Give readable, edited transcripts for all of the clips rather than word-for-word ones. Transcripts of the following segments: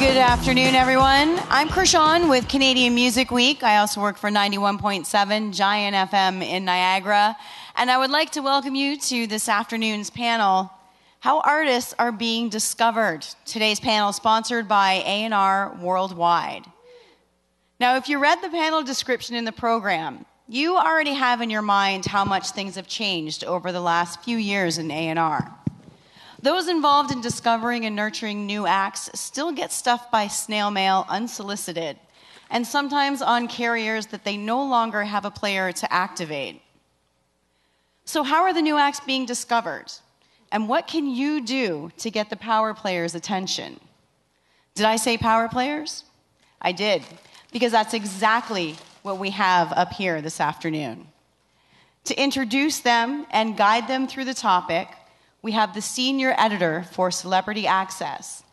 Good afternoon, everyone. I'm Krishan with Canadian Music Week. I also work for 91.7 Giant FM in Niagara. And I would like to welcome you to this afternoon's panel, How Artists Are Being Discovered. Today's panel is sponsored by A&R Worldwide. Now, if you read the panel description in the program, you already have in your mind how much things have changed over the last few years in A&R. Those involved in discovering and nurturing new acts still get stuff by snail mail unsolicited, and sometimes on carriers that they no longer have a player to activate. So how are the new acts being discovered? And what can you do to get the power players' attention? Did I say power players? I did, because that's exactly what we have up here this afternoon. To introduce them and guide them through the topic, we have the senior editor for Celebrity Access,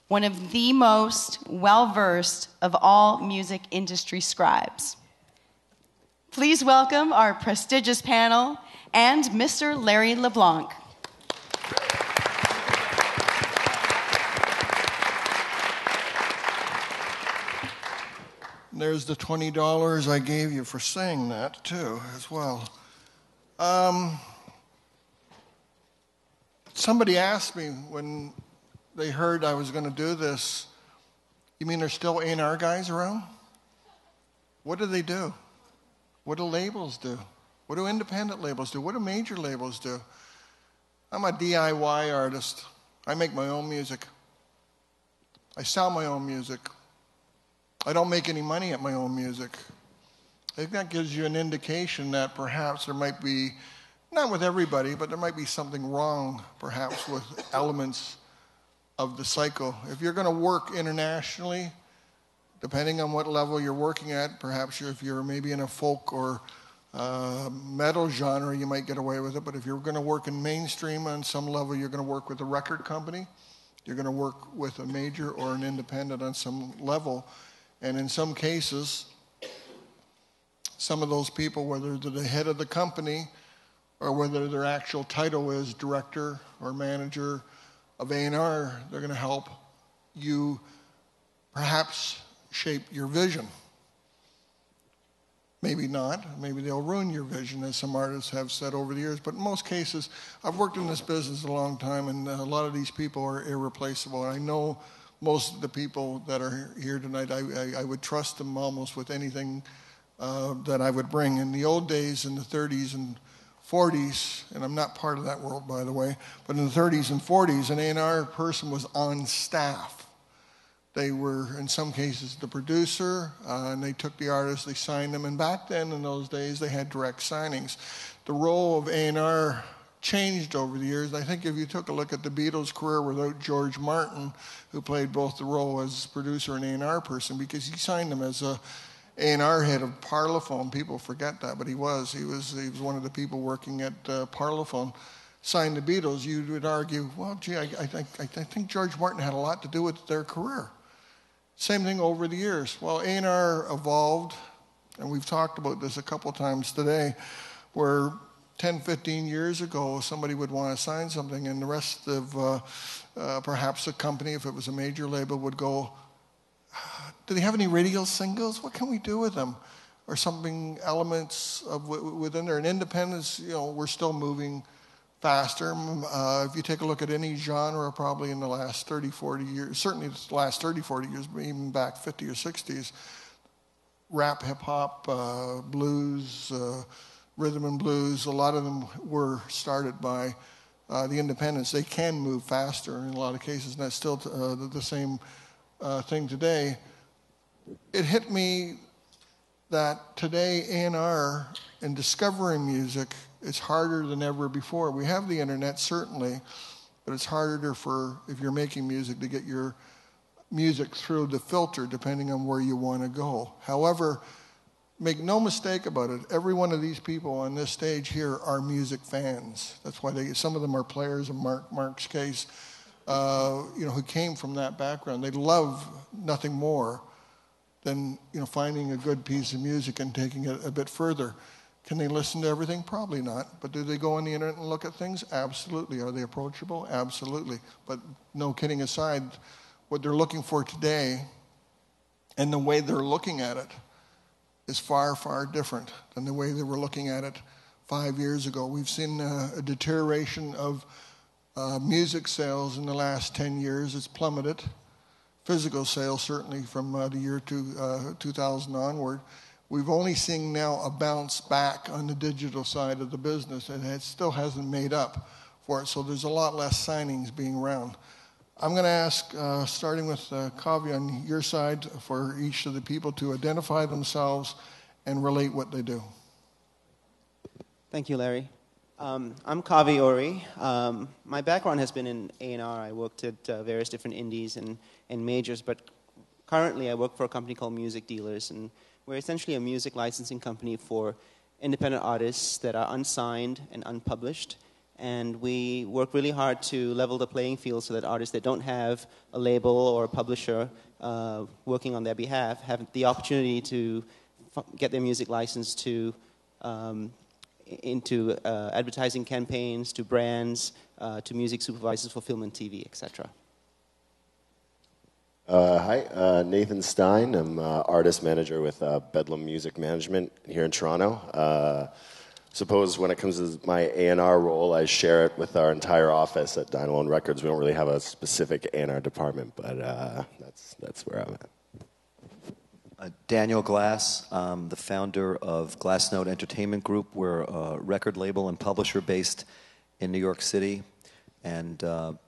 one of the most well-versed of all music industry scribes. Please welcome our prestigious panel and Mr. Larry LeBlanc. There's the $20 I gave you for saying that, too, as well. Somebody asked me when they heard I was going to do this, you mean there's still A&R guys around? What do they do? What do labels do? What do independent labels do? What do major labels do? I'm a DIY artist. I make my own music. I sell my own music. I don't make any money at my own music. I think that gives you an indication that perhaps there might be, not with everybody, but there might be something wrong, perhaps, with elements of the cycle. If you're going to work internationally, depending on what level you're working at, perhaps if you're maybe in a folk or metal genre, you might get away with it. But if you're going to work in mainstream on some level, you're going to work with a record company. You're going to work with a major or an independent on some level. And in some cases, some of those people, whether they're the head of the company or whether their actual title is director or manager of A&R, they're going to help you perhaps shape your vision. Maybe not. Maybe they'll ruin your vision, as some artists have said over the years. But in most cases, I've worked in this business a long time, and a lot of these people are irreplaceable. And I know most of the people that are here tonight, I would trust them almost with anything that I would bring. In the old days, in the 30s and 40s, and I'm not part of that world, by the way, but in the 30s and 40s, an A&R person was on staff. They were, in some cases, the producer, and they took the artists, they signed them, and back then, in those days, they had direct signings. The role of A&R changed over the years. I think if you took a look at the Beatles' career without George Martin, who played both the role as producer and A&R person, because he signed them as a A&R head of Parlophone. People forget that, but he was one of the people working at Parlophone. Signed the Beatles. You would argue, well, gee, I think George Martin had a lot to do with their career. Same thing over the years. Well, A&R evolved, and we've talked about this a couple times today, where 10, 15 years ago, somebody would want to sign something, and the rest of perhaps a company, if it was a major label, would go, do they have any radio singles? What can we do with them? Or something, elements of within there. And independence, we're still moving faster. If you take a look at any genre, probably in the last 30, 40 years, certainly the last 30, 40 years, but even back 50 or 60s, rap, hip-hop, blues, rhythm and blues, a lot of them were started by the independents. They can move faster in a lot of cases, and that's still the same thing today. It hit me that today A&R and discovering music is harder than ever before. We have the internet, certainly, but it's harder if you're making music, to get your music through the filter, depending on where you want to go. However, make no mistake about it, every one of these people on this stage here are music fans. That's why some of them are players, in Mark's case, who came from that background. They love nothing more than finding a good piece of music and taking it a bit further. Can they listen to everything? Probably not. But do they go on the internet and look at things? Absolutely. Are they approachable? Absolutely. But no kidding aside, what they're looking for today and the way they're looking at it is far, far different than the way they were looking at it 5 years ago. We've seen a deterioration of music sales in the last 10 years. It's plummeted. Physical sales, certainly from the year 2000 onward. We've only seen now a bounce back on the digital side of the business, and it still hasn't made up for it. So there's a lot less signings being around. I'm going to ask, starting with Kavi on your side, for each of the people to identify themselves and relate what they do. Thank you, Larry. I'm Kavi Ori. My background has been in A&R. I worked at various different indies and majors, but currently I work for a company called Music Dealers, and we're essentially a music licensing company for independent artists that are unsigned and unpublished. And we work really hard to level the playing field so that artists that don't have a label or a publisher working on their behalf have the opportunity to get their music licensed to into advertising campaigns, to brands, to music supervisors for film and TV, etc. Hi, Nathan Stein. I'm artist manager with Bedlam Music Management here in Toronto. Suppose when it comes to my A&R role, I share it with our entire office at 901 Records. We don't really have a specific A&R department, but that's where I'm at. Daniel Glass, the founder of Glassnote Entertainment Group. We're a record label and publisher based in New York City. And the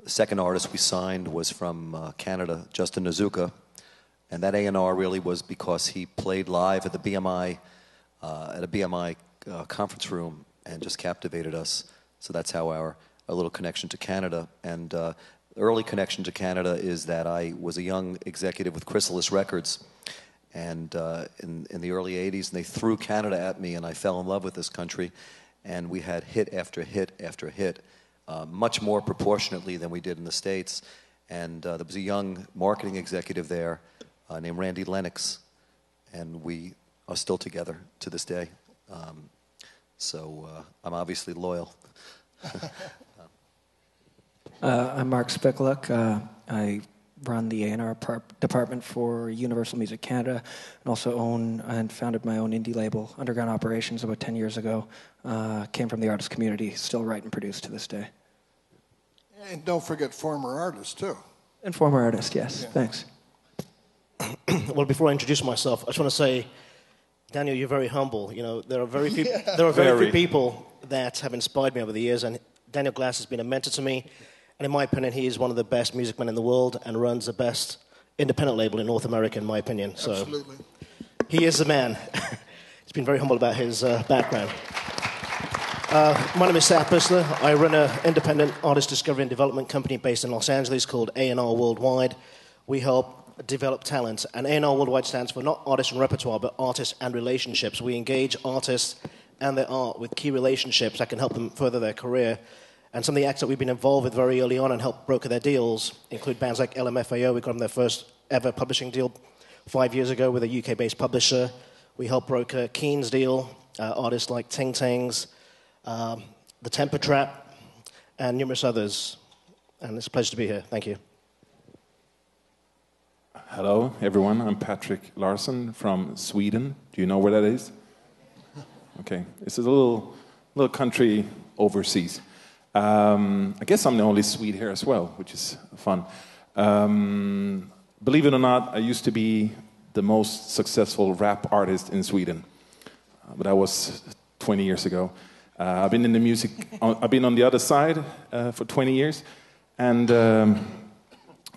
second artist we signed was from Canada, Justin Nazuka. And that A&R really was because he played live at the BMI, at a BMI conference room and just captivated us. So that's how our little connection to Canada. And the early connection to Canada is that I was a young executive with Chrysalis Records. And in the early 80s, and they threw Canada at me, and I fell in love with this country. And we had hit after hit after hit, much more proportionately than we did in the States. And there was a young marketing executive there named Randy Lennox, and we are still together to this day. So I'm obviously loyal. I'm Mark Spikuluk. I run the A&R department for Universal Music Canada, and also own and founded my own indie label, Underground Operations, about 10 years ago. Came from the artist community, still write and produce to this day. And don't forget former artists, too. And former artist, yes. Yeah. Thanks. Well, before I introduce myself, I just want to say, Daniel, you're very humble. You know, there are very few, very few people that have inspired me over the years, and Daniel Glass has been a mentor to me. And in my opinion, he is one of the best music men in the world and runs the best independent label in North America, in my opinion. So absolutely. He is the man. He's been very humble about his background. My name is Seth Bissler. I run an independent artist discovery and development company based in Los Angeles called A&R Worldwide. We help develop talent. And A&R Worldwide stands for not artists and repertoire, but artists and relationships. We engage artists and their art with key relationships that can help them further their career. And some of the acts that we've been involved with very early on and helped broker their deals include bands like LMFAO. We got them their first ever publishing deal 5 years ago with a UK-based publisher. We helped broker Keen's deal, artists like Ting Tings, The Temper Trap, and numerous others. And it's a pleasure to be here. Thank you. Hello, everyone. I'm Patrick Larsson from Sweden. Do you know where that is? Okay. This is a little country overseas. I guess I'm the only Swede here as well, which is fun. Believe it or not, I used to be the most successful rap artist in Sweden, but that was 20 years ago. I've been in the music. I've been on the other side for 20 years, and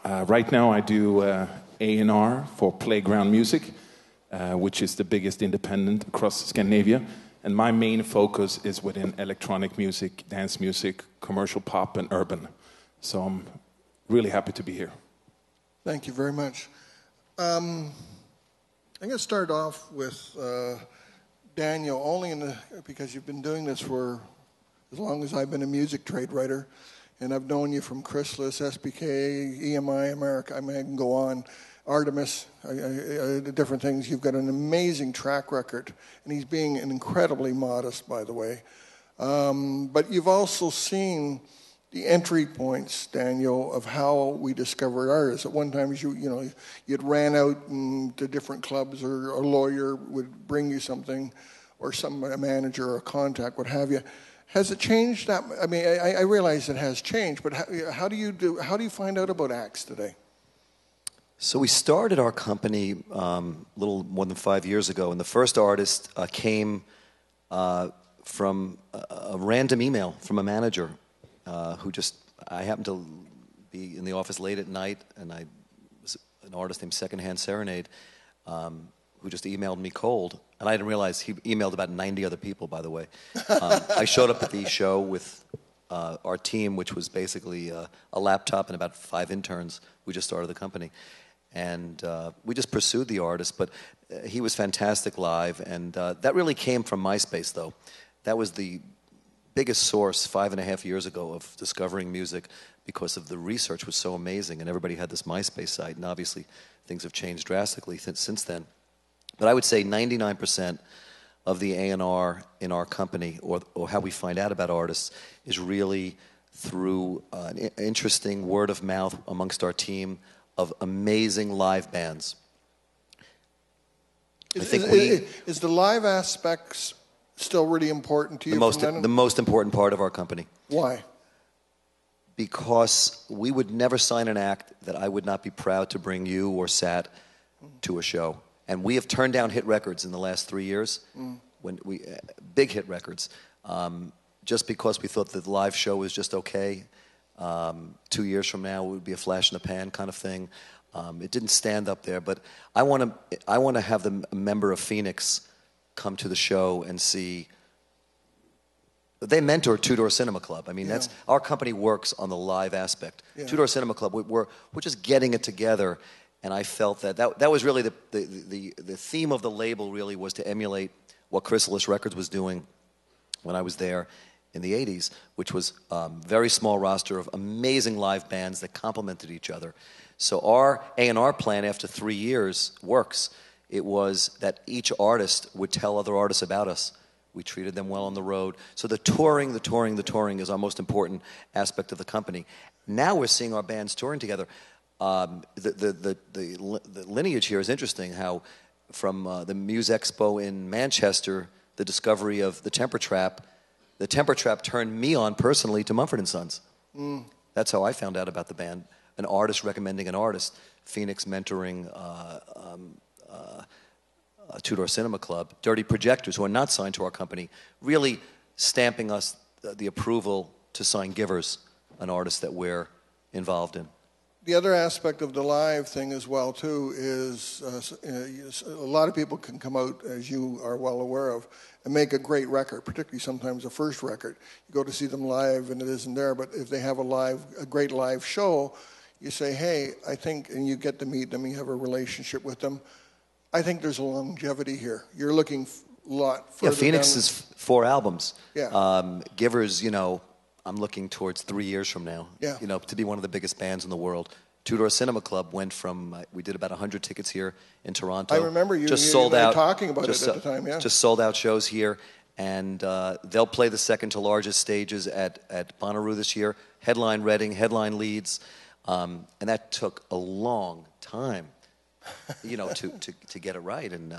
right now I do A&R for Playground Music, which is the biggest independent across Scandinavia. And my main focus is within electronic music, dance music, commercial pop, and urban. So I'm really happy to be here. Thank you very much. I'm going to start off with Daniel, because you've been doing this for as long as I've been a music trade writer, and I've known you from Chrysalis, SBK, EMI, America. I mean, I can go on. Artemis, different things. You've got an amazing track record, and he's being incredibly modest, by the way. But you've also seen the entry points, Daniel, of how we discovered artists. At one time, you'd ran out to different clubs, or a lawyer would bring you something, or a manager or a contact, what have you. Has it changed that? I mean, I realize it has changed, but how do you find out about acts today? So we started our company a little more than 5 years ago, and the first artist came from a random email from a manager I happened to be in the office late at night, and I was an artist named Secondhand Serenade, who just emailed me cold. And I didn't realize he emailed about 90 other people, by the way. I showed up at the show with our team, which was basically a laptop and about 5 interns. We just started the company. And we just pursued the artist, but he was fantastic live. And that really came from MySpace, though. That was the biggest source 5.5 years ago of discovering music, because of the research was so amazing, and everybody had this MySpace site. And obviously, things have changed drastically since then. But I would say 99% of the A&R in our company, or how we find out about artists, is really through an interesting word of mouth amongst our team of amazing live bands. Is the live aspects still really important to you? The most important part of our company. Why? Because we would never sign an act that I would not be proud to bring you or Sat to a show. And we have turned down hit records in the last 3 years, big hit records, just because we thought that the live show was just okay. 2 years from now, it would be a flash in the pan kind of thing. It didn't stand up there, but I want to have a member of Phoenix come to the show and see. They mentor Two Door Cinema Club. I mean, that's our company works on the live aspect. Yeah. Two Door Cinema Club, we're just getting it together, and I felt that was really the theme of the label. Really was to emulate what Chrysalis Records was doing when I was there in the 80s, which was very small roster of amazing live bands that complemented each other. So our A&R plan after 3 years works. It was that each artist would tell other artists about us. We treated them well on the road. So the touring is our most important aspect of the company. Now we're seeing our bands touring together. The lineage here is interesting, how from the Muse Expo in Manchester, the discovery of the Temper Trap turned me on personally to Mumford & Sons. That's how I found out about the band. An artist recommending an artist, Phoenix mentoring Two Door Cinema Club, Dirty Projectors, who are not signed to our company, really stamping us the approval to sign Givers, an artist that we're involved in. The other aspect of the live thing as well, too, is a lot of people can come out, as you are well aware of, and make a great record, particularly sometimes a first record. You go to see them live and it isn't there, but if they have a great live show, you say, hey, I think, and you get to meet them, you have a relationship with them. I think there's a longevity here. You're looking a lot further. Yeah, Phoenix is 4 albums. Yeah. Givers, I'm looking towards 3 years from now. Yeah. To be one of the biggest bands in the world. Two Door Cinema Club went from we did about 100 tickets here in Toronto. I remember you sold out. Talking about it at the time. Yeah. Just sold out shows here, and they'll play the second to largest stages at Bonnaroo this year. Headline Reading, headline Leeds, and that took a long time. To get it right, and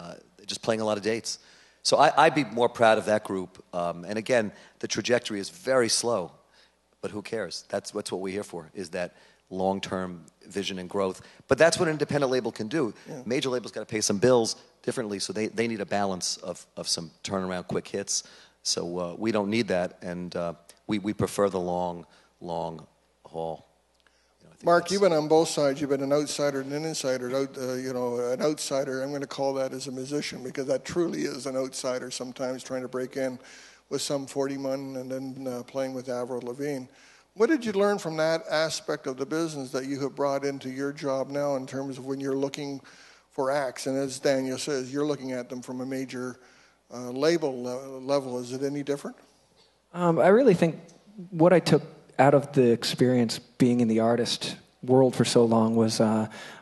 just playing a lot of dates. So I'd be more proud of that group. And again, the trajectory is very slow, but who cares? That's what we're here for, is that long-term vision and growth. But that's what an independent label can do. Yeah. Major labels got to pay some bills differently, so they need a balance of some turnaround quick hits. So we don't need that, and we prefer the long haul. Mark, you've been on both sides. You've been an outsider and an insider. An outsider, I'm going to call that as a musician, because that truly is an outsider sometimes, trying to break in with some 40-man and then playing with Avril Lavigne. What did you learn from that aspect of the business that you have brought into your job now, in terms of when you're looking for acts? And as Daniel says, you're looking at them from a major label level. Is it any different? I really think what I took out of the experience being in the artist world for so long was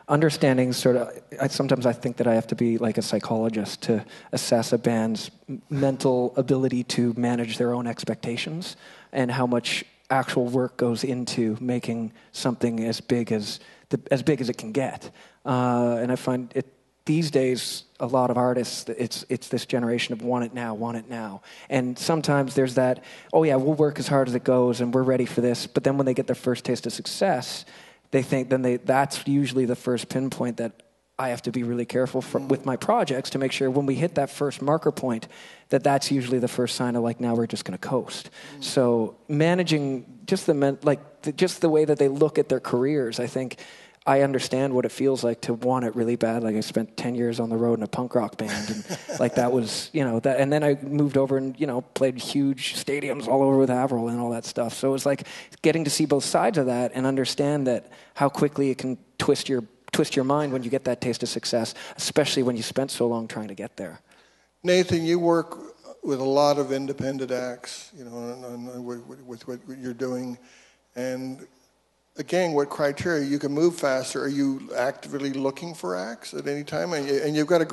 understanding sometimes I think that I have to be like a psychologist to assess a band's mental ability to manage their own expectations, and how much actual work goes into making something as big as it can get. And I find it these days, a lot of artists, it's this generation of want it now. And sometimes there's that, oh yeah, we'll work as hard as it goes and we're ready for this. But then when they get their first taste of success, they think that's usually the first pinpoint that I have to be really careful with my projects to make sure when we hit that first marker point, that's usually the first sign of like, now we're just going to coast. So managing just the way that they look at their careers, I think I understand what it feels like to want it really bad. Like I spent 10 years on the road in a punk rock band, and like that was, that. And then I moved over and played huge stadiums all over with Avril and all that stuff. So it was like getting to see both sides of that and understand that how quickly it can twist your mind when you get that taste of success, especially when you spent so long trying to get there. Nathan, you work with a lot of independent acts, with what you're doing, and again, what criteria? You can move faster. Are you actively looking for acts at any time? And you've got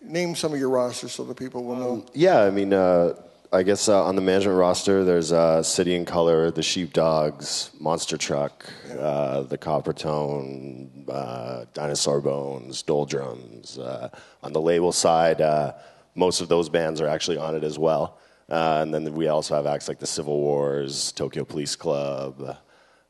name some of your rosters so the people will know. Yeah, I mean, I guess on the management roster, there's City and Color, the Sheepdogs, Monster Truck, the Coppertone, Dinosaur Bones, Doldrums. On the label side, most of those bands are actually on it as well. And then we also have acts like the Civil Wars, Tokyo Police Club.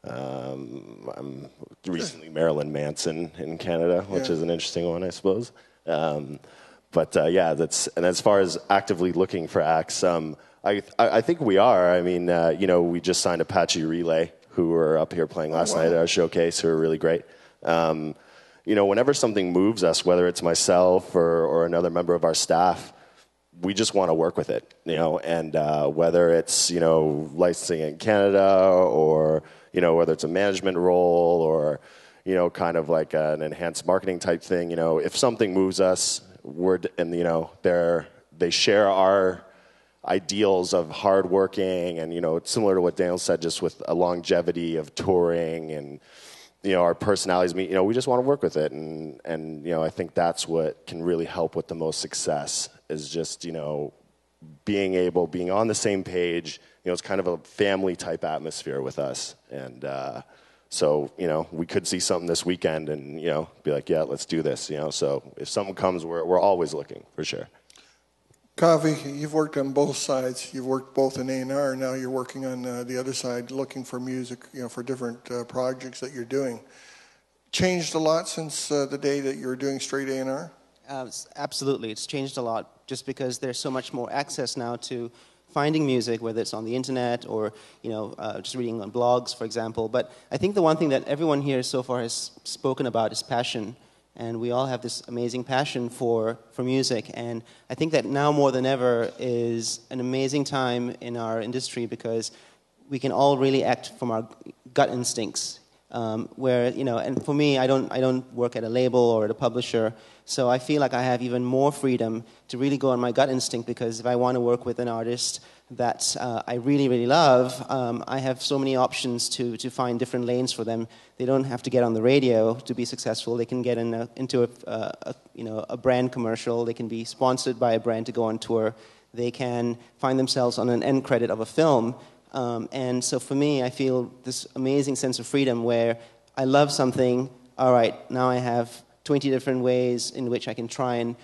I'm recently Marilyn Manson in Canada, which is an interesting one, I suppose. But and as far as actively looking for acts, I think we are. I mean, we just signed Apache Relay, who were up here playing last night at our showcase, who are really great. Whenever something moves us, whether it's myself or another member of our staff, we just want to work with it, and whether it's, licensing in Canada or, whether it's a management role or, kind of like an enhanced marketing type thing, if something moves us, they share our ideals of hardworking and, it's similar to what Daniel said, just with a longevity of touring and, our personalities meet, we just want to work with it. And I think that's what can really help with the most success is just, being on the same page. It's kind of a family type atmosphere with us. And so, we could see something this weekend and, be like, yeah, let's do this, So if something comes, we're always looking, for sure. Kavi, you've worked on both sides. You've worked both in A&R, and now you're working on the other side, looking for music, for different projects that you're doing. Changed a lot since the day that you were doing straight A&R? Absolutely. It's changed a lot just because there's so much more access now to finding music, whether it's on the internet or just reading on blogs, for example. But I think the one thing that everyone here so far has spoken about is passion. And we all have this amazing passion for music. And I think that now more than ever is an amazing time in our industry because we can all really act from our gut instincts. And for me, I don't work at a label or at a publisher, so I feel like I have even more freedom to really go on my gut instinct because if I want to work with an artist that I really, really love, I have so many options to find different lanes for them. They don't have to get on the radio to be successful. They can get into a brand commercial. They can be sponsored by a brand to go on tour. They can find themselves on an end credit of a film. And so for me, I feel this amazing sense of freedom where I love something. All right, now I have 20 different ways in which I can try and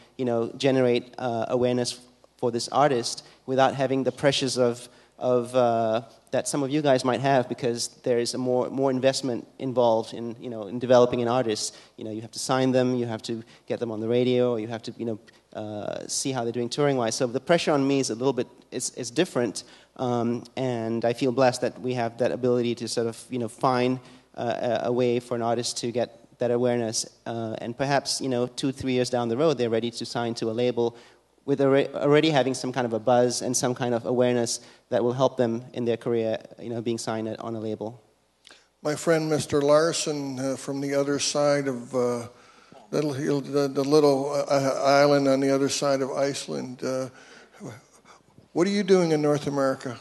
generate awareness for this artist without having the pressures of that some of you guys might have because there is a more investment involved in developing an artist. You have to sign them, you have to get them on the radio, you have to see how they're doing touring wise. So the pressure on me is a little bit is different. And I feel blessed that we have that ability to sort of, find a way for an artist to get that awareness. And perhaps, 2-3 years down the road, they're ready to sign to a label with already having some kind of a buzz and some kind of awareness that will help them in their career, being signed on a label. My friend, Mr. Larson, from the other side of the little island on the other side of Iceland, what are you doing in North America?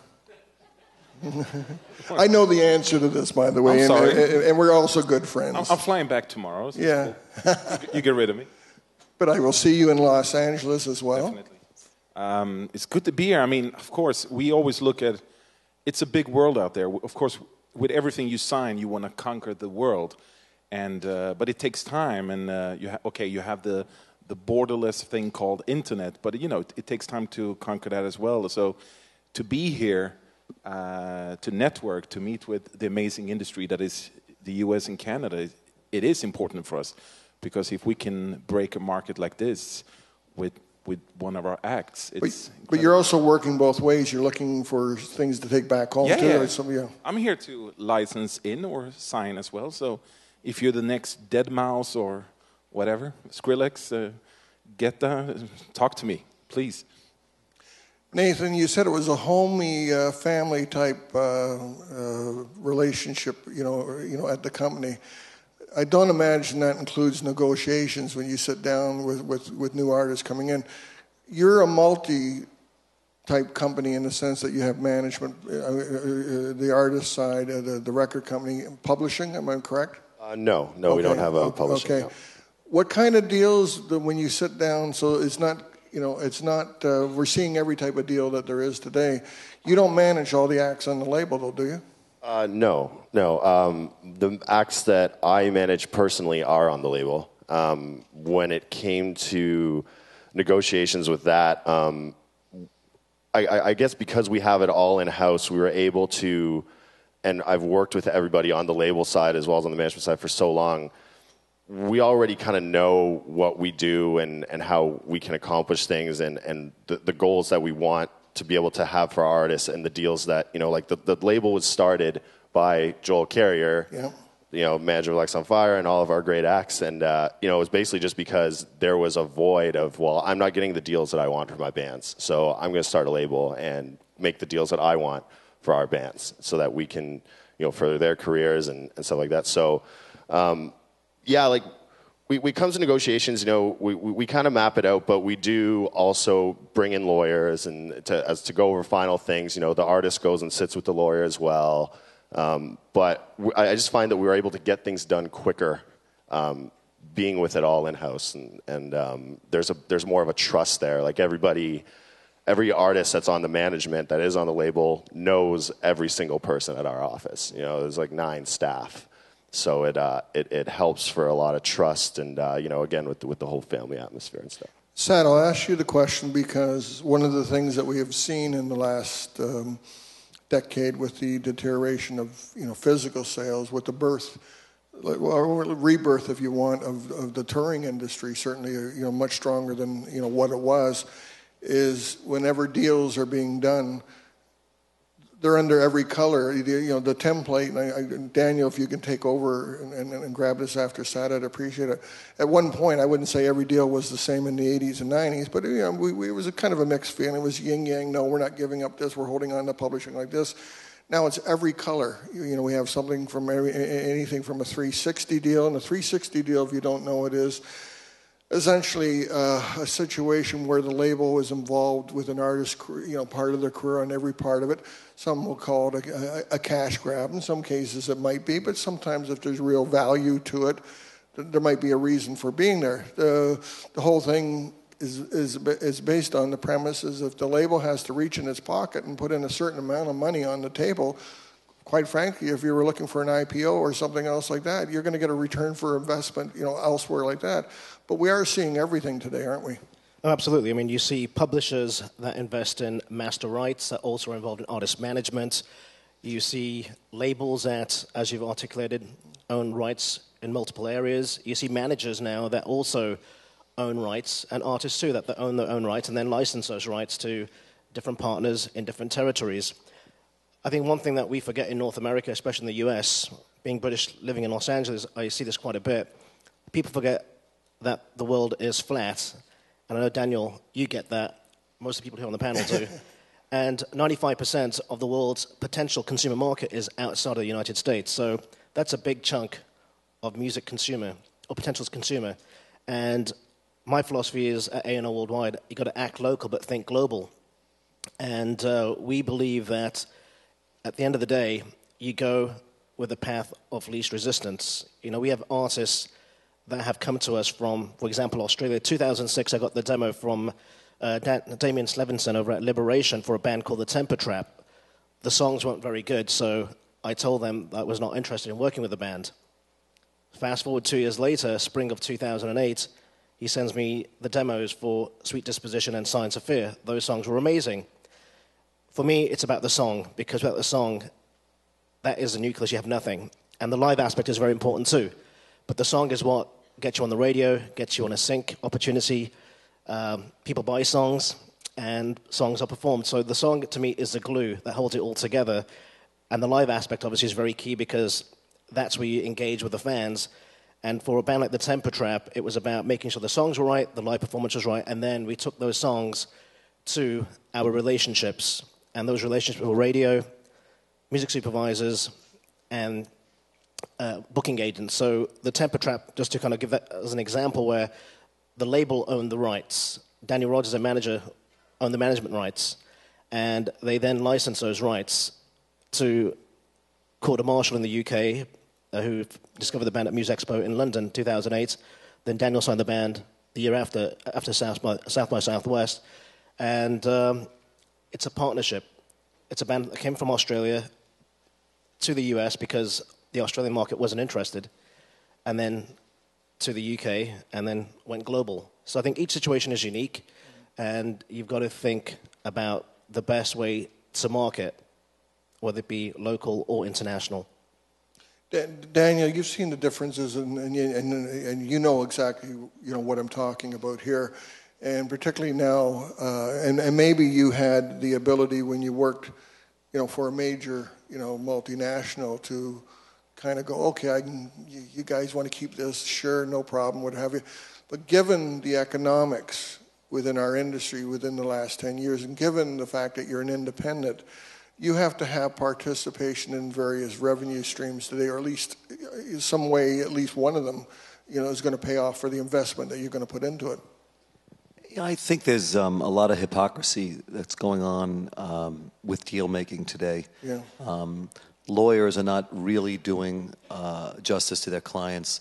I know the answer to this, by the way. I'm sorry. And we're also good friends. I'm flying back tomorrow. So yeah. Cool. You get rid of me. But I will see you in Los Angeles as well. Definitely. It's good to be here. I mean, of course, we always look at, it's a big world out there. Of course, with everything you sign, you want to conquer the world, and but it takes time. And you have the borderless thing called internet, but it takes time to conquer that as well. So to be here, to network, to meet with the amazing industry that is the U.S. and Canada, it is important for us, because if we can break a market like this with one of our acts, it's. But you're also working both ways. You're looking for things to take back home too. Yeah. I'm here to license in or sign as well. So if you're the next Deadmau5 or whatever, Skrillex, talk to me, please. Nathan, you said it was a homey, family type relationship, at the company. I don't imagine that includes negotiations when you sit down with new artists coming in. You're a multi-type company in the sense that you have management, the artist side, the record company, publishing. Am I correct? No, okay. We don't have a publishing. Okay. No. What kind of deals when you sit down? So it's not. We're seeing every type of deal that there is today. You don't manage all the acts on the label, though, do you? No. The acts that I manage personally are on the label. When it came to negotiations with that, I guess because we have it all in-house, we were able to, and I've worked with everybody on the label side as well as on the management side for so long, we already kind of know what we do and how we can accomplish things and the goals that we want to be able to have for our artists and the deals that, like the label was started by Joel Carrier, manager of Lex on Fire and all of our great acts. And, it was basically just because there was a void of, I'm not getting the deals that I want for my bands. So I'm going to start a label and make the deals that I want for our bands so that we can, further their careers and stuff like that. So, we come to negotiations, we kind of map it out, but we do also bring in lawyers and to go over final things. The artist goes and sits with the lawyer as well. But I just find that we were able to get things done quicker, being with it all in-house. And there's more of a trust there. Like every artist that's on the management, that is on the label, knows every single person at our office. There's like 9 staff. So it helps for a lot of trust and, again, with the whole family atmosphere and stuff. Sad, I'll ask you the question because one of the things that we have seen in the last decade with the deterioration of, physical sales, with the birth, or rebirth, if you want, of the touring industry, certainly, much stronger than, what it was, is whenever deals are being done, they're under every color. The template, and Daniel, if you can take over and grab this after Sad, I'd appreciate it. At one point, I wouldn't say every deal was the same in the 80s and 90s, but it was a kind of a mixed feeling. It was yin-yang, no, we're not giving up this, we're holding on to publishing like this. Now it's every color. We have something from anything from a 360 deal, and a 360 deal, if you don't know what it is, essentially a situation where the label is involved with an artist's, part of their career on every part of it. Some will call it a cash grab. In some cases it might be, but sometimes if there's real value to it, there might be a reason for being there. The whole thing is based on the premises if the label has to reach in its pocket and put in a certain amount of money on the table. Quite frankly, if you were looking for an IPO or something else like that, you're going to get a return for investment, elsewhere like that. But we are seeing everything today, aren't we? Oh, absolutely. I mean, you see publishers that invest in master rights that also are involved in artist management. You see labels that, as you've articulated, own rights in multiple areas. You see managers now that also own rights, and artists too that own their own rights and then license those rights to different partners in different territories. I think one thing that we forget in North America, especially in the US, being British, living in Los Angeles, I see this quite a bit. People forget that the world is flat. And I know, Daniel, you get that. Most of the people here on the panel do. And 95% of the world's potential consumer market is outside of the United States. So that's a big chunk of music consumer, or potential consumer. And my philosophy is at A&R Worldwide, you've got to act local but think global. And we believe that at the end of the day, you go with the path of least resistance. We have artists that have come to us from, for example, Australia. 2006, I got the demo from Damien Slevinson over at Liberation for a band called The Temper Trap. the songs weren't very good, so I told them that I was not interested in working with the band. Fast forward 2 years later, spring of 2008, he sends me the demos for Sweet Disposition and Science of Fear. Those songs were amazing. For me, it's about the song, because without the song, that is the nucleus, you have nothing. And the live aspect is very important too. But the song is what gets you on the radio, gets you on a sync opportunity. People buy songs, and songs are performed. So the song, to me, is the glue that holds it all together. And the live aspect, obviously, is very key, because that's where you engage with the fans. And for a band like the Temper Trap, it was about making sure the songs were right, the live performance was right, and then we took those songs to our relationships. And those relationships were radio, music supervisors, and booking agents. So the Temper Trap, just to kind of give that as an example, where the label owned the rights. Daniel Rogers, the manager, owned the management rights. And they then licensed those rights to Corder Marshall in the UK, who discovered the band at Muse Expo in London, 2008. Then Daniel signed the band the year after South by Southwest. And it's a partnership. It's a band that came from Australia to the US because the Australian market wasn't interested, and then to the UK, and then went global. So I think each situation is unique, and you've got to think about the best way to market, whether it be local or international. Daniel, you've seen the differences, and you know exactly what I'm talking about here, and particularly now, and maybe you had the ability when you worked, for a major, multinational to kind of go, okay, you guys want to keep this, sure, no problem, what have you. But given the economics within our industry within the last 10 years, and given the fact that you're an independent, you have to have participation in various revenue streams today, or at least some way, at least one of them, is going to pay off for the investment that you're going to put into it. Yeah, I think there's a lot of hypocrisy that's going on with deal making today. Yeah. Lawyers are not really doing justice to their clients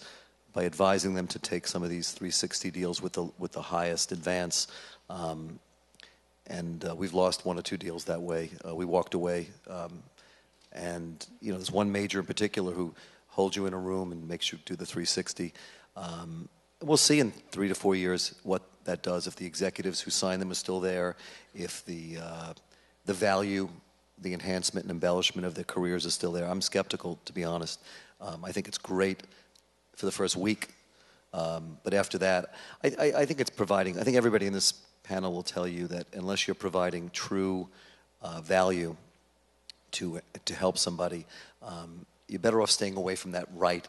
by advising them to take some of these 360 deals with the highest advance. And we've lost one or two deals that way. We walked away. And there's one major in particular who holds you in a room and makes you do the 360. We'll see in 3 to 4 years what that does, if the executives who signed them are still there, if the value, the enhancement and embellishment of their careers is still there. I'm skeptical, to be honest. I think it's great for the first week. But after that, I think it's providing, I think everybody in this panel will tell you that unless you're providing true value to help somebody, you're better off staying away from that right,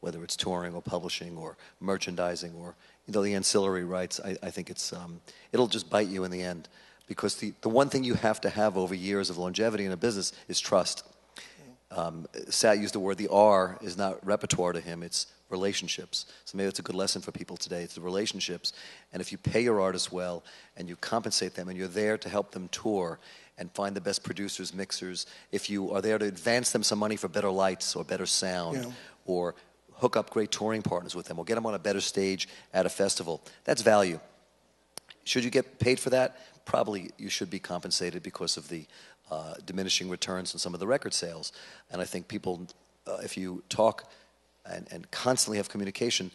whether it's touring or publishing or merchandising or the ancillary rights. I think it'll just bite you in the end, because the one thing you have to have over years of longevity in a business is trust. Sat used the word, the R is not repertoire to him, it's relationships. So maybe it's a good lesson for people today. It's the relationships. And if you pay your artists well and you compensate them and you're there to help them tour and find the best producers, mixers, if you are there to advance them some money for better lights or better sound, or hook up great touring partners with them, or get them on a better stage at a festival, that's value. Should you get paid for that? Probably you should be compensated because of the diminishing returns on some of the record sales. And I think people, if you talk and constantly have communication,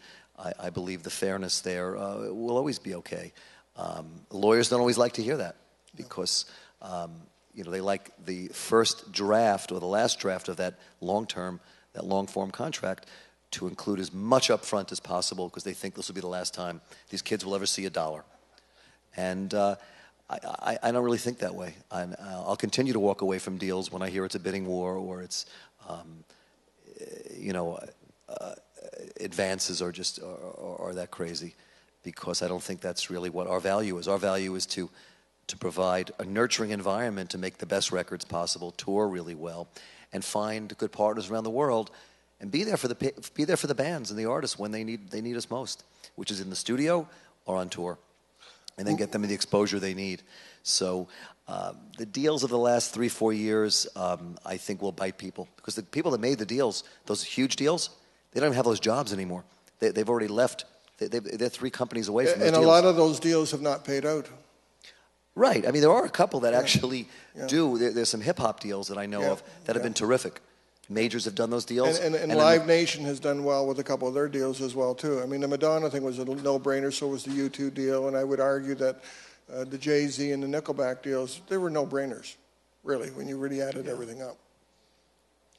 I believe the fairness there will always be okay. Lawyers don't always like to hear that, because they like the first draft or the last draft of that long-term, that long-form contract to include as much upfront as possible, because they think this will be the last time these kids will ever see $1. And I don't really think that way. I'll continue to walk away from deals when I hear it's a bidding war or it's, advances are that crazy, because I don't think that's really what our value is. Our value is to provide a nurturing environment to make the best records possible, tour really well, and find good partners around the world, and be there for the bands and the artists when they need us most, which is in the studio or on tour, and then get them the exposure they need. So the deals of the last 3-4 years, I think, will bite people, because the people that made the deals, those huge deals, they don't even have those jobs anymore. They've already left. They're 3 companies away from those deals. And a lot of those deals have not paid out. Right. I mean, there are a couple that actually do. There's some hip-hop deals that I know of that have been terrific. Majors have done those deals. And Live Nation has done well with a couple of their deals as well, too. I mean, the Madonna thing was a no-brainer, so was the U2 deal, and I would argue that the Jay-Z and the Nickelback deals, they were no-brainers, really, when you really added everything up.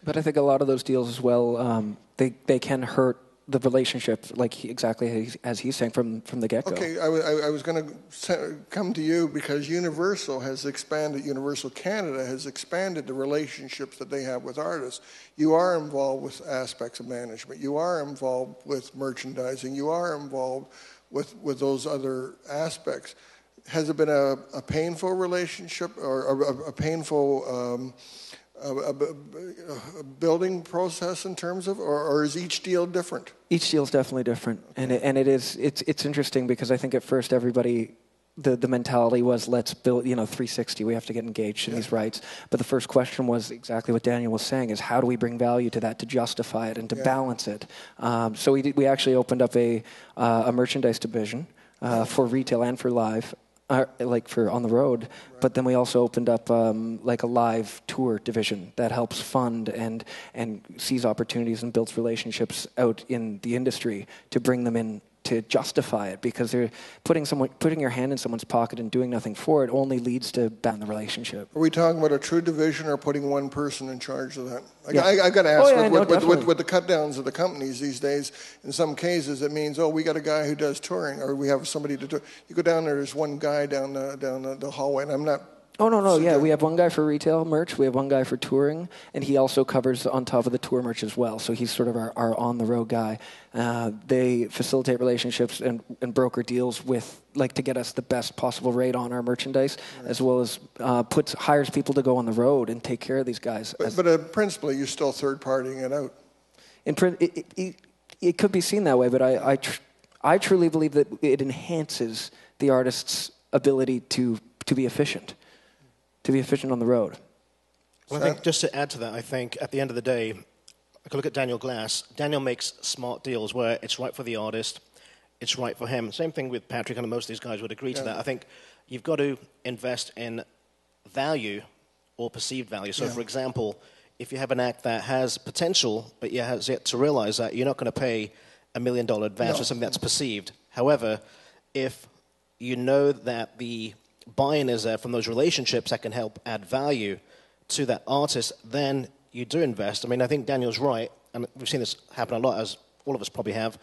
But I think a lot of those deals as well, they can hurt the relationship, like exactly as he's saying from the get-go. Okay, I was going to come to you because Universal Canada has expanded the relationships that they have with artists. You are involved with aspects of management. You are involved with merchandising. You are involved with those other aspects. Has it been a painful relationship or a painful a building process in terms of, or is each deal different? Each deal is definitely different, and it's interesting because I think at first everybody, the mentality was let's build 360. We have to get engaged in these rights. But the first question was exactly what Daniel was saying: is how do we bring value to that to justify it and to balance it? So we actually opened up a merchandise division for retail and for live. Like for on the road, but then we also opened up like a live tour division that helps fund and sees opportunities and builds relationships out in the industry to bring them in to justify it, because they're putting your hand in someone's pocket and doing nothing for it only leads to bad in the relationship. Are we talking about a true division or putting one person in charge of that? I got to ask, with the cut downs of the companies these days, in some cases it means, we got a guy who does touring, or we have somebody to do. You go down there's one guy down the hallway, and I'm not. Oh, no. Yeah, we have one guy for retail merch, we have one guy for touring, and he also covers on top of the tour merch as well. So he's sort of our on-the-road guy. They facilitate relationships and broker deals with, like, to get us the best possible rate on our merchandise, as well as hires people to go on the road and take care of these guys. But principally, you're still third-partying it out. It could be seen that way, but I truly believe that it enhances the artist's ability to be efficient. To be efficient on the road. Well, I think just to add to that, I think at the end of the day, I can look at Daniel Glass. Daniel makes smart deals where it's right for the artist, it's right for him. Same thing with Patrick, and most of these guys would agree to that. I think you've got to invest in value or perceived value. So, for example, if you have an act that has potential, but you has yet to realize that you're not going to pay $1 million advance for something that's perceived. However, if you know that the buy-in is there from those relationships that can help add value to that artist, then you do invest. I mean, I think Daniel's right, and we've seen this happen a lot, as all of us probably have.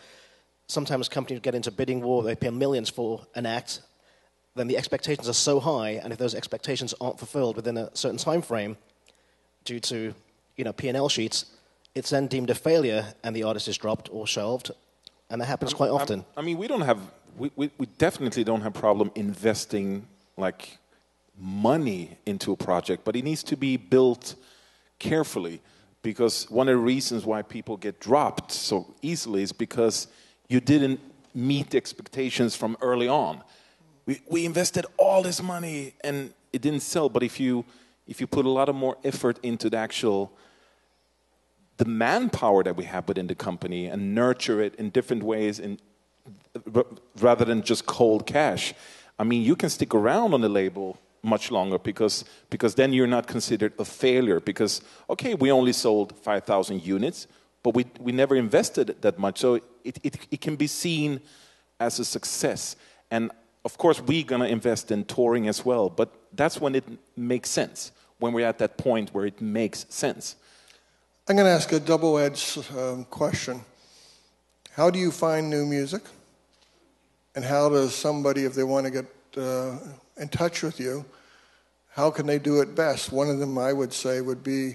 Sometimes companies get into bidding war, they pay millions for an act, then the expectations are so high, and if those expectations aren't fulfilled within a certain time frame due to P&L sheets, it's then deemed a failure, and the artist is dropped or shelved, and that happens quite often. I mean, we definitely don't have problem investing like money into a project, but it needs to be built carefully, because one of the reasons why people get dropped so easily is because you didn't meet the expectations from early on. We invested all this money and it didn't sell, but if you put a lot of more effort into the manpower that we have within the company and nurture it in different ways, and rather than just cold cash, I mean, you can stick around on the label much longer because then you're not considered a failure. Because, okay, we only sold 5,000 units, but we never invested that much. So it can be seen as a success. And, of course, we're going to invest in touring as well. But that's when it makes sense, when we're at that point where it makes sense. I'm going to ask a double-edged question. How do you find new music? And how does somebody, if they want to get in touch with you, how can they do it best? One of them, I would say, would be,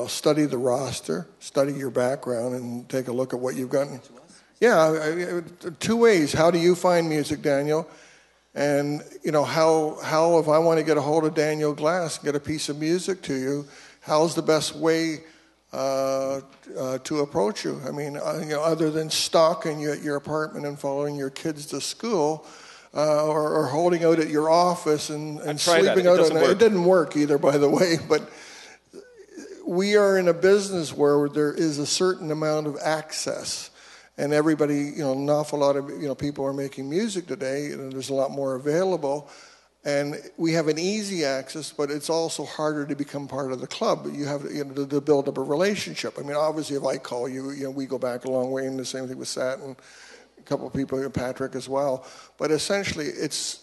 study the roster, study your background, and take a look at what you've gotten. Yeah, two ways. How do you find music, Daniel? And, how if I want to get a hold of Daniel Glass, get a piece of music to you, how's the best way to approach you? I mean, other than stalking you at your apartment and following your kids to school, or holding out at your office and sleeping out. It didn't work either, by the way. But we are in a business where there is a certain amount of access, and everybody, an awful lot of people are making music today, and there's a lot more available. And we have an easy access, but it's also harder to become part of the club. You have to build up a relationship. I mean, obviously, if I call you, we go back a long way, and the same thing with Sat and a couple of people, Patrick as well. But essentially, it's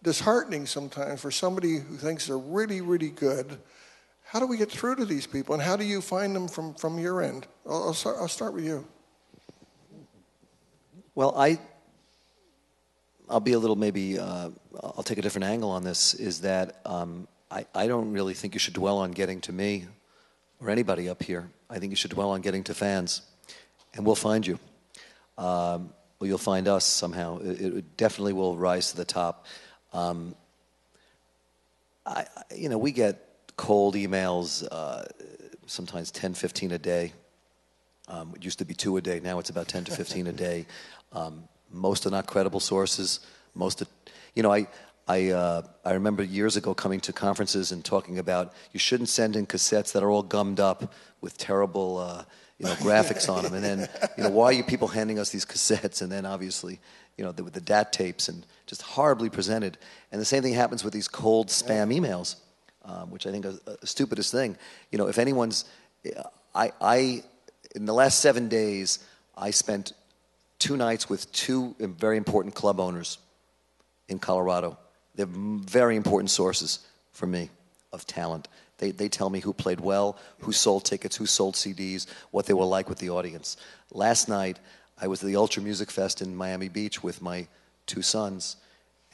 disheartening sometimes for somebody who thinks they're really, really good. How do we get through to these people, and how do you find them from your end? I'll start with you. Well, I'll be a little maybe, I'll take a different angle on this, is that I don't really think you should dwell on getting to me or anybody up here. I think you should dwell on getting to fans, and we'll find you. Well, you'll find us somehow. It definitely will rise to the top. We get cold emails, sometimes 10, 15 a day. It used to be 2 a day. Now it's about 10 to 15 a day. Most are not credible sources. I remember years ago coming to conferences and talking about you shouldn't send in cassettes that are all gummed up with terrible, graphics on them. And then, why are you people handing us these cassettes? And then obviously, with the DAT tapes and just horribly presented. And the same thing happens with these cold spam emails, which I think is the stupidest thing. If anyone's, in the last 7 days, I spent 2 nights with 2 very important club owners in Colorado. They're very important sources for me of talent. They tell me who played well, who sold tickets, who sold CDs, what they were like with the audience. Last night, I was at the Ultra Music Fest in Miami Beach with my 2 sons,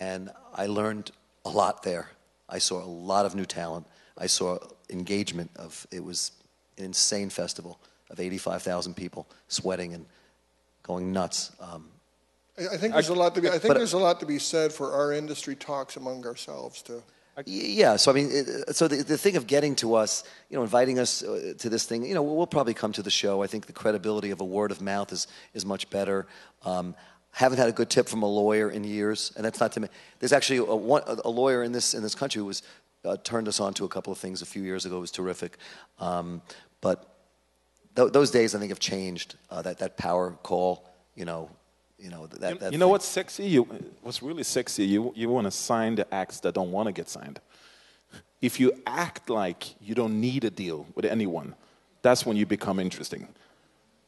and I learned a lot there. I saw a lot of new talent. I saw engagement it was an insane festival of 85,000 people sweating and going nuts. I think there's a lot to be. I think there's a lot to be said for our industry talks among ourselves too. Yeah. So I mean, the thing of getting to us, inviting us to this thing, we'll probably come to the show. I think the credibility of a word of mouth is much better. Haven't had a good tip from a lawyer in years, and that's not to me. There's actually a lawyer in this country who was turned us on to a couple of things a few years ago. It was terrific, but. Those days, I think, have changed. That power call, what's sexy? What's really sexy? You want to sign the acts that don't want to get signed. If you act like you don't need a deal with anyone, that's when you become interesting.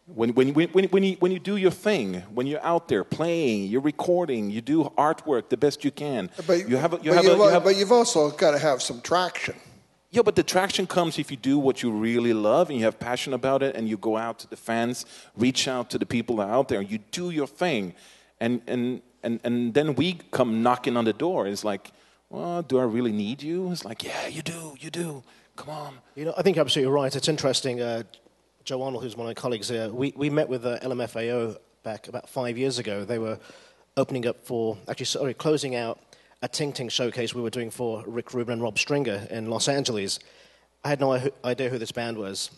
When you do your thing, when you're out there playing, you're recording, you do artwork the best you can. But you've also got to have some traction. Yeah, but the traction comes if you do what you really love and you have passion about it, and you go out to the fans, reach out to the people that are out there, and you do your thing, and then we come knocking on the door. It's like, well, do I really need you? It's like, yeah, you do. Come on. I think you're absolutely right. It's interesting. Joe Arnold, who's one of my colleagues here, we met with LMFAO back about 5 years ago. They were opening up closing out a Ting Ting showcase we were doing for Rick Rubin and Rob Stringer in Los Angeles. I had no idea who this band was.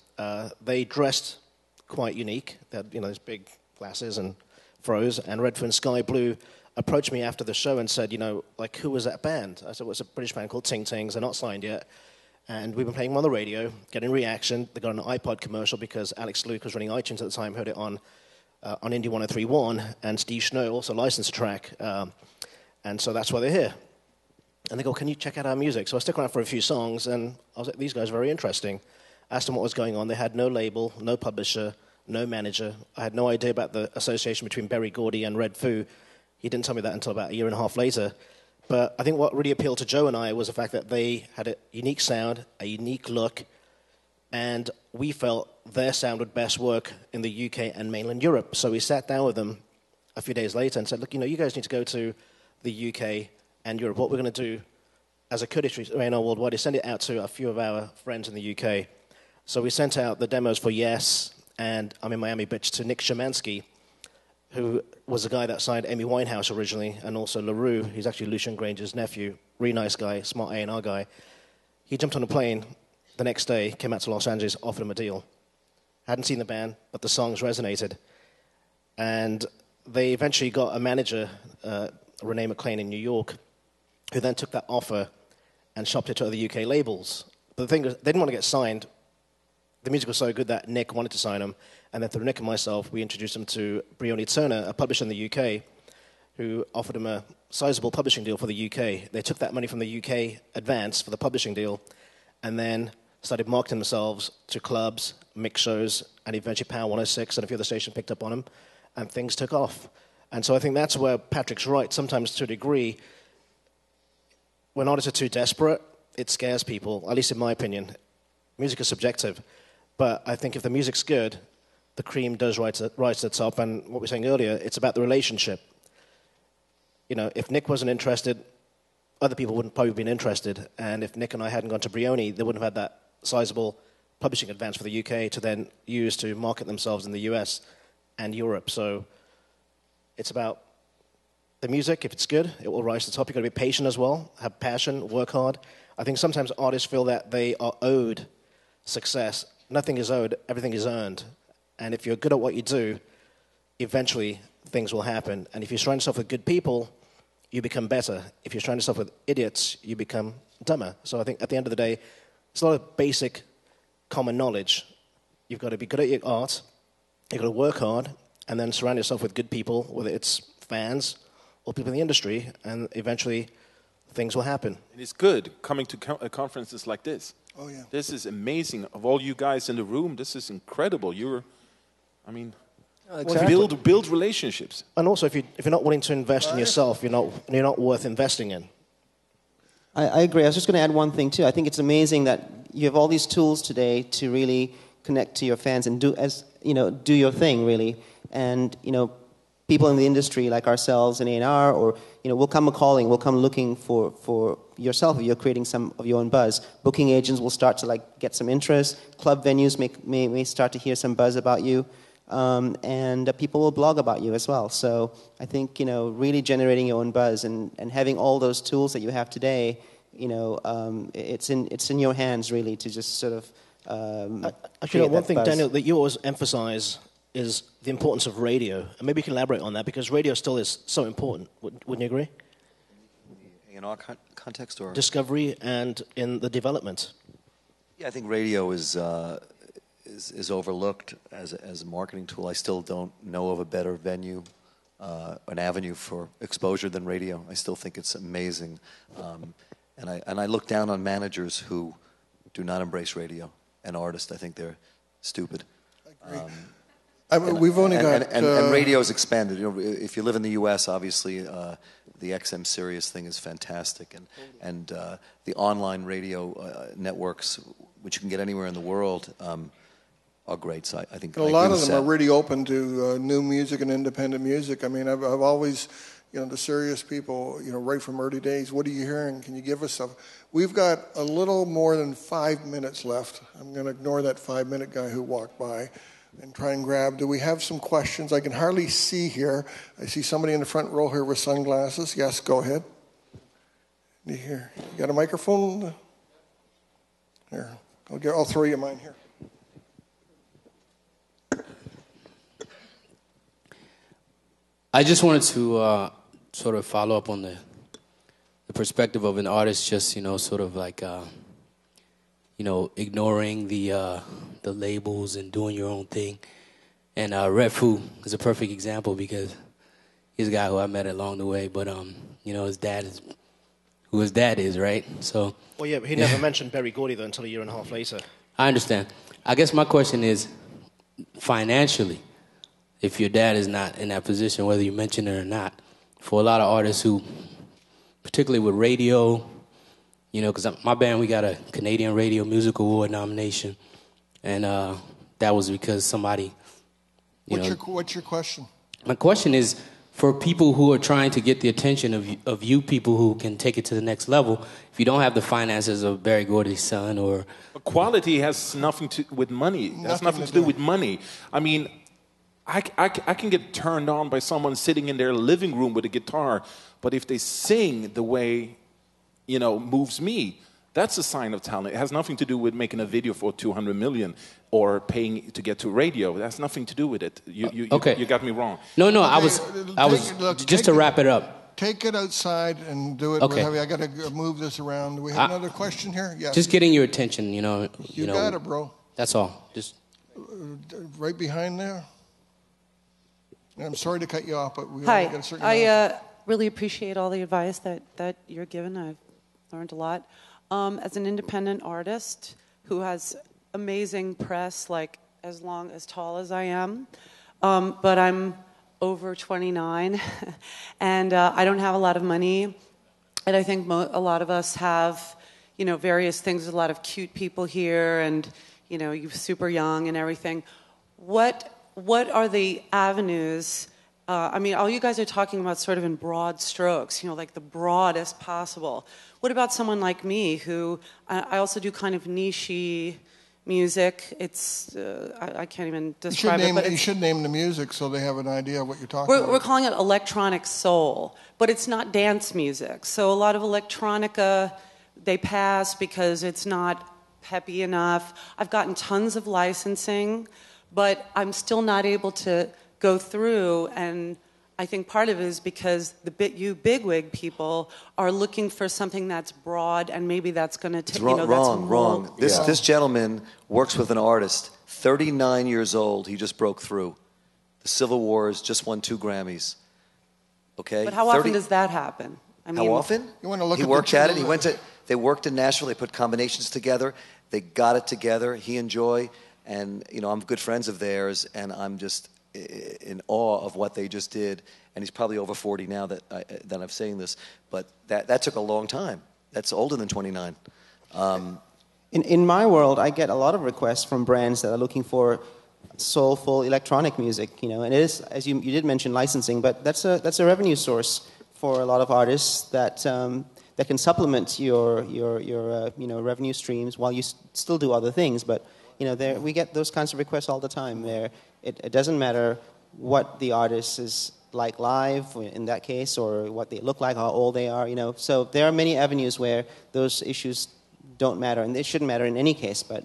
They dressed quite unique. They had, those big glasses and froze. And Redfern Sky Blue approached me after the show and said, who was that band? I said, well, it's a British band called Ting Tings. They're not signed yet. And we've been playing them on the radio, getting reaction. They got an iPod commercial because Alex Luke was running iTunes at the time, heard it on Indie 103.1, and Steve Snow also licensed a track. And so that's why they're here. And they go, can you check out our music? So I stuck around for a few songs, and I was like, these guys are very interesting. Asked them what was going on. They had no label, no publisher, no manager. I had no idea about the association between Berry Gordy and Red Foo. He didn't tell me that until about a year and a half later. But I think what really appealed to Joe and I was the fact that they had a unique sound, a unique look, and we felt their sound would best work in the UK and mainland Europe. So we sat down with them a few days later and said, look, you guys need to go to the UK and Europe. What we're going to do as a courtesy to A&R Worldwide is send it out to a few of our friends in the UK. So we sent out the demos for Yes and I'm in Miami Bitch to Nick Szymanski, who was the guy that signed Amy Winehouse originally, and also LaRue. He's actually Lucian Granger's nephew. Really nice guy, smart A&R guy. He jumped on a plane the next day, came out to Los Angeles, offered him a deal. Hadn't seen the band, but the songs resonated. And they eventually got a manager, Renee McLean in New York, who then took that offer and shopped it to other UK labels. But the thing was, they didn't want to get signed. The music was so good that Nick wanted to sign them. And then through Nick and myself, we introduced him to Brioni Turner, a publisher in the UK, who offered him a sizable publishing deal for the UK. They took that money from the UK advance for the publishing deal and then started marketing themselves to clubs, mix shows, and eventually Power 106 and a few other stations picked up on them, and things took off. And so I think that's where Patrick's right. Sometimes, to a degree, when artists are too desperate, it scares people, at least in my opinion. Music is subjective. But I think if the music's good, the cream does rise to the top. And what we were saying earlier, it's about the relationship. You know, if Nick wasn't interested, other people wouldn't probably have been interested. And if Nick and I hadn't gone to Brioni, they wouldn't have had that sizable publishing advance for the UK to then use to market themselves in the US and Europe. So it's about the music. If it's good, it will rise to the top. You've got to be patient as well, have passion, work hard. I think sometimes artists feel that they are owed success. Nothing is owed, everything is earned. And if you're good at what you do, eventually things will happen. And if you surround yourself with good people, you become better. If you surround yourself with idiots, you become dumber. So I think at the end of the day, it's a lot of basic common knowledge. You've got to be good at your art, you've got to work hard, and then surround yourself with good people, whether it's fans or people in the industry, and eventually things will happen. And it's good coming to conferences like this. Oh, yeah. This is amazing. Of all you guys in the room, this is incredible. Exactly. Build relationships. And also, if you're not willing to invest in yourself, you're not worth investing in. I agree. I was just going to add one thing too. I think it's amazing that you have all these tools today to really connect to your fans and do your thing really. And people in the industry like ourselves and A&R, or will come calling, will come looking for yourself if you're creating some of your own buzz. Booking agents will start to get some interest. Club venues may start to hear some buzz about you. And people will blog about you as well. So I think, really generating your own buzz and having all those tools that you have today, it's in your hands really to just sort of Actually, one thing, buzz. Daniel, that you always emphasize is the importance of radio. And maybe you can elaborate on that, because radio still is so important. Wouldn't you agree? In our context, or Discovery and in the development. yeah, I think radio is overlooked as a marketing tool. I still don't know of a better venue, an avenue for exposure than radio. I still think it's amazing, and I look down on managers who do not embrace radio, and artists. I think they're stupid. I agree. We've only got... And radio's expanded. If you live in the U.S., obviously, the XM Sirius thing is fantastic. And the online radio networks, which you can get anywhere in the world, are great. So I think a lot of them are really open to new music and independent music. I mean, I've always, the serious people, right from early days, what are you hearing? Can you give us stuff? We've got a little more than 5 minutes left. I'm going to ignore that 5-minute guy who walked by and try and grab. Do we have some questions? I can hardly see here. I see somebody in the front row here with sunglasses. Yes, go ahead. You got a microphone? Here, I'll throw you mine here. I just wanted to sort of follow up on the perspective of an artist, just sort of like ignoring the labels and doing your own thing. And Red Foo is a perfect example, because he's a guy who I met along the way, but his dad is who his dad is, right? So. Well, yeah, but he never mentioned Berry Gordy though until a year and a half later. I understand. I guess my question is, financially, if your dad is not in that position, whether you mention it or not, for a lot of artists who, particularly with radio, because my band, we got a Canadian Radio Music Award nomination, and that was because somebody, What's your question? My question is, for people who are trying to get the attention of you people who can take it to the next level, if you don't have the finances of Berry Gordy's son or... Quality has nothing to with money. It has nothing to do with money. I mean, I can get turned on by someone sitting in their living room with a guitar, but if they sing the way, moves me, that's a sign of talent. It has nothing to do with making a video for 200 million or paying to get to radio. It has nothing to do with it. You got me wrong. No, Okay, I was just to wrap it up. Take it outside and do it. Okay. I got to move this around. Do we have another question here? Yes. Just getting your attention, You got it, bro. That's all. Just right behind there. And I'm sorry to cut you off, but we Hi, only got a certain amount. really appreciate all the advice that you're given. I've learned a lot. As an independent artist who has amazing press, like as tall as I am, but I'm over 29, and I don't have a lot of money, and I think a lot of us have, various things. There's a lot of cute people here, and you're super young and everything. What are the avenues? All you guys are talking about sort of in broad strokes, like the broadest possible. What about someone like me who, I also do kind of niche-y music. It's, I can't even describe it. But you should name the music so they have an idea of what you're talking about. We're calling it electronic soul, but it's not dance music. So a lot of electronica, they pass because it's not peppy enough. I've gotten tons of licensing, but I'm still not able to go through, and I think part of it is because you bigwig people are looking for something that's broad, and maybe that's going to take, wrong. This gentleman works with an artist, 39 years old. He just broke through. The Civil Wars, just won 2 Grammys. Okay. But how often does that happen? How often? You want to look he worked at it. They worked in Nashville. They put combinations together. They got it together. He and Joy, and I'm good friends of theirs, and I'm just in awe of what they just did. And he's probably over 40 now that I'm saying this, but that took a long time. That's older than 29. In my world, I get a lot of requests from brands that are looking for soulful electronic music, and it is, as you did mention, licensing, but that's a revenue source for a lot of artists that can supplement your revenue streams while you still do other things. But we get those kinds of requests all the time. It doesn't matter what the artist is like live, in that case, or what they look like, how old they are. So there are many avenues where those issues don't matter, and they shouldn't matter in any case. But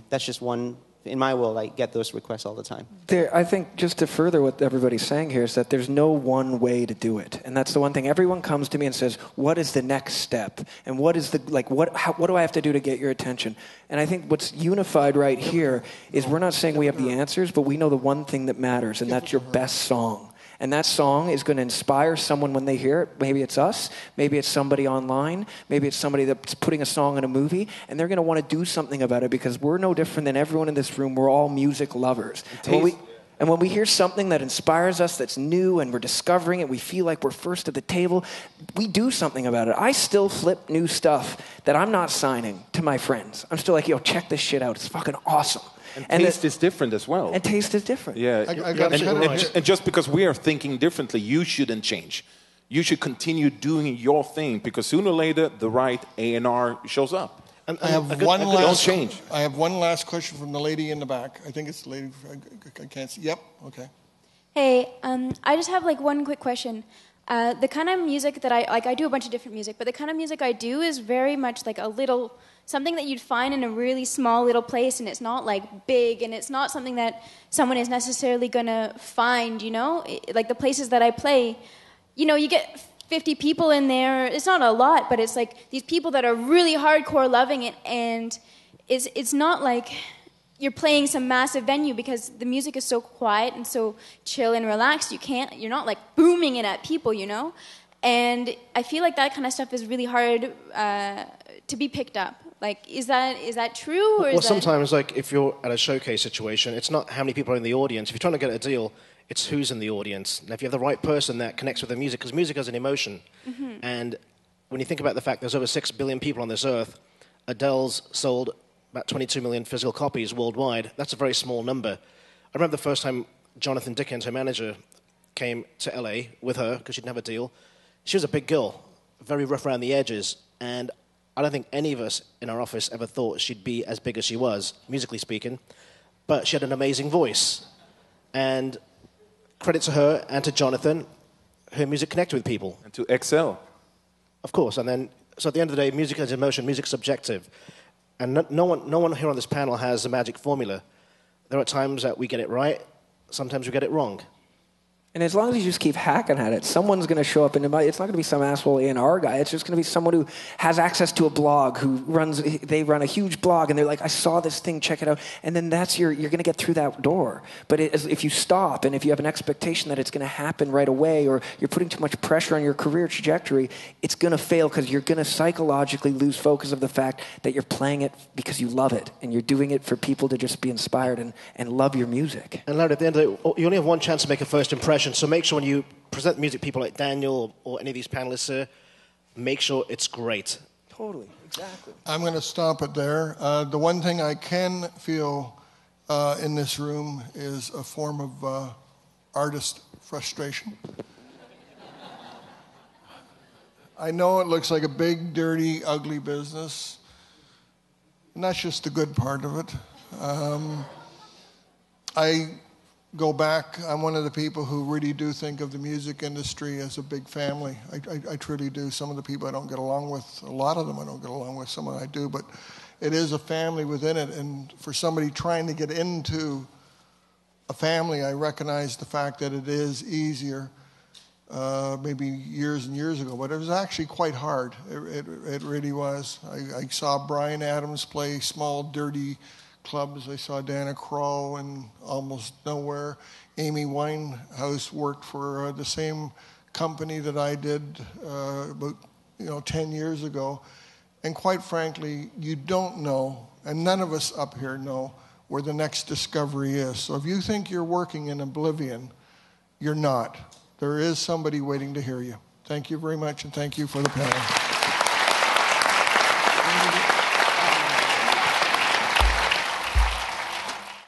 that's just one. In my world, I get those requests all the time. I think just to further what everybody's saying here is that there's no one way to do it, and that's the one thing. Everyone comes to me and says, "What is the next step? And what is what do I have to do to get your attention?" And I think what's unified right here is we're not saying we have the answers, but we know the one thing that matters, and that's your best song. And that song is going to inspire someone when they hear it. Maybe it's us. Maybe it's somebody online. Maybe it's somebody that's putting a song in a movie. And they're going to want to do something about it because we're no different than everyone in this room. We're all music lovers. And when we hear something that inspires us, that's new, and we're discovering it, we feel like we're first at the table, we do something about it. I still flip new stuff that I'm not signing to my friends. I'm still like, check this shit out. It's fucking awesome. And taste is different as well. And taste is different. Yeah. And just because we are thinking differently, you shouldn't change. You should continue doing your thing because sooner or later, the right A&R shows up. I have one last question from the lady in the back. I think it's the lady. I can't see. Yep. Okay. Hey, I just have one quick question. The kind of music that I do a bunch of different music, but the kind of music I do is very much something that you'd find in a really small little place, and it's not big, and it's not something that someone is necessarily going to find, like the places that I play, you get 50 people in there. It's not a lot, but it's these people that are really hardcore loving it, and it's not like you're playing some massive venue because the music is so quiet and so chill and relaxed. You're not booming it at people, and I feel like that kind of stuff is really hard to be picked up. Is that true? Or sometimes, if you're at a showcase situation, it's not how many people are in the audience. If you're trying to get a deal, it's who's in the audience. And if you have the right person that connects with the music, because music has an emotion. Mm-hmm. And when you think about the fact there's over 6 billion people on this earth, Adele's sold about 22 million physical copies worldwide. That's a very small number. I remember the first time Jonathan Dickens, her manager, came to LA with her because she didn't have a deal. She was a big girl, very rough around the edges, and I don't think any of us in our office ever thought she'd be as big as she was, musically speaking. But she had an amazing voice. And credit to her and to Jonathan, her music connected with people. And to Excel. Of course. And then, so at the end of the day, music has emotion, music's subjective. And no one here on this panel has a magic formula. There are times that we get it right, sometimes we get it wrong. And as long as you just keep hacking at it, someone's going to show up, and it's not going to be some asshole A&R guy. It's just going to be someone who has access to a blog, they run a huge blog, and they're like, I saw this thing, check it out. And then you're going to get through that door. But if you stop, and if you have an expectation that it's going to happen right away, or you're putting too much pressure on your career trajectory, it's going to fail because you're going to psychologically lose focus of the fact that you're playing it because you love it, and you're doing it for people to just be inspired and love your music. And Larry, at the end of it, you only have one chance to make a first impression. So make sure when you present music, people like Daniel or any of these panelists here, make sure it's great. Totally, exactly. I'm going to stop it there. The one thing I can feel in this room is a form of artist frustration. I know it looks like a big, dirty, ugly business. And that's just the good part of it. I go back, I'm one of the people who really do think of the music industry as a big family. I truly do. Some of the people I don't get along with, a lot of them I don't get along with, some of them I do, but it is a family within it. And for somebody trying to get into a family, I recognize the fact that it is easier, maybe years and years ago, but it was actually quite hard. It really was. I saw Bryan Adams play small, dirty clubs. I saw Dana Crow and Almost Nowhere. Amy Winehouse worked for the same company that I did about 10 years ago. And quite frankly, you don't know, and none of us up here know, where the next discovery is. So if you think you're working in oblivion, you're not. There is somebody waiting to hear you. Thank you very much, and thank you for the panel.